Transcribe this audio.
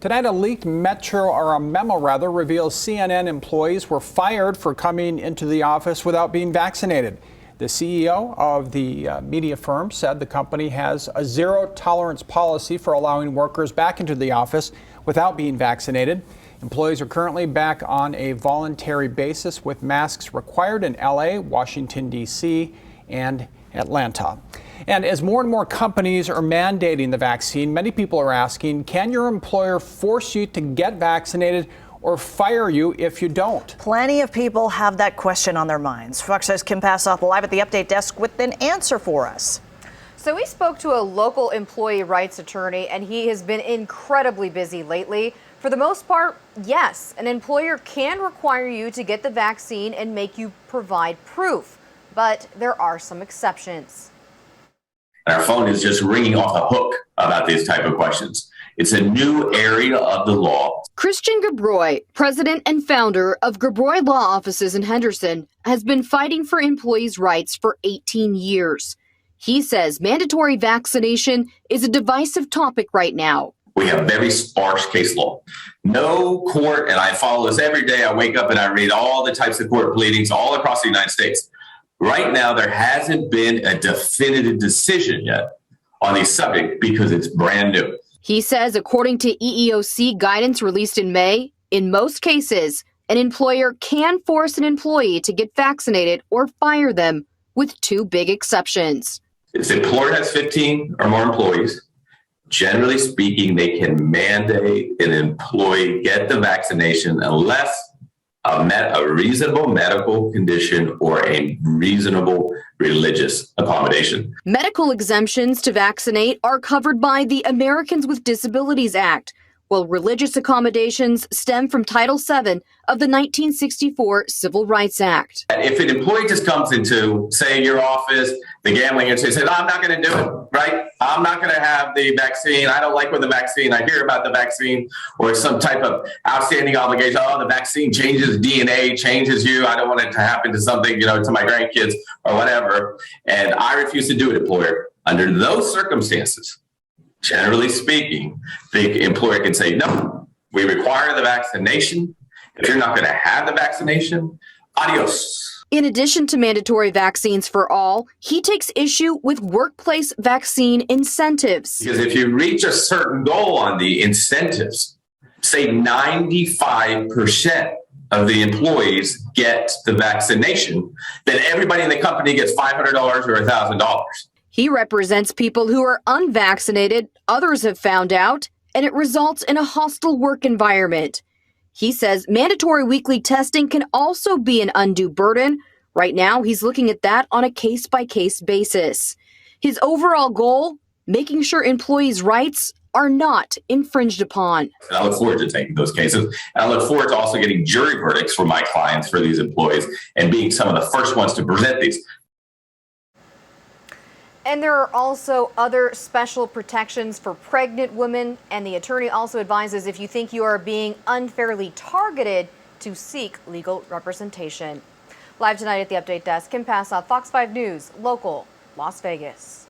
Tonight, a leaked memo reveals CNN employees were fired for coming into the office without being vaccinated. The CEO of the media firm said the company has a zero-tolerance policy for allowing workers back into the office without being vaccinated. Employees are currently back on a voluntary basis with masks required in LA, Washington, D.C., and Atlanta. And as more and more companies are mandating the vaccine, many people are asking, can your employer force you to get vaccinated or fire you if you don't? Plenty of people have that question on their minds. Fox 6's Kim Passoff live at the update desk with an answer for us. So we spoke to a local employee rights attorney, and he has been incredibly busy lately. For the most part, yes, an employer can require you to get the vaccine and make you provide proof. But there are some exceptions. Our phone is just ringing off the hook about these type of questions. It's a new area of the law. Christian Gabroy, president and founder of Gabroy Law Offices in Henderson, has been fighting for employees' rights for 18 years. He says mandatory vaccination is a divisive topic right now. We have very sparse case law. No court, and I follow this every day. I wake up and I read all the types of court pleadings all across the United States. Right now, there hasn't been a definitive decision yet on the subject because it's brand new. He says, according to EEOC guidance released in May, in most cases, an employer can force an employee to get vaccinated or fire them, with two big exceptions. If the employer has 15 or more employees, generally speaking, they can mandate an employee get the vaccination unless a reasonable medical condition or a reasonable religious accommodation. Medical exemptions to vaccinate are covered by the Americans with Disabilities Act, while religious accommodations stem from Title VII of the 1964 Civil Rights Act. If an employee just comes into, say, your office, the gambling industry says, I'm not going to do it, right? I'm not going to have the vaccine. I don't like with the vaccine. I hear about the vaccine or some type of outstanding obligation. Oh, the vaccine changes DNA, changes you. I don't want it to happen to something, to my grandkids or whatever. And I refuse to do it, employer. Under those circumstances, generally speaking, the employer can say, no, we require the vaccination. If you're not going to have the vaccination, adios. In addition to mandatory vaccines for all, he takes issue with workplace vaccine incentives. Because if you reach a certain goal on the incentives, say 95% of the employees get the vaccination, then everybody in the company gets $500 or $1,000. He represents people who are unvaccinated, others have found out, and it results in a hostile work environment. He says mandatory weekly testing can also be an undue burden. Right now, he's looking at that on a case-by-case basis. His overall goal, making sure employees' rights are not infringed upon. And I look forward to taking those cases. And I look forward to also getting jury verdicts for my clients for these employees and being some of the first ones to present these. And there are also other special protections for pregnant women. And the attorney also advises if you think you are being unfairly targeted to seek legal representation. Live tonight at the Update Desk, Kim Passoff, Fox 5 News, local, Las Vegas.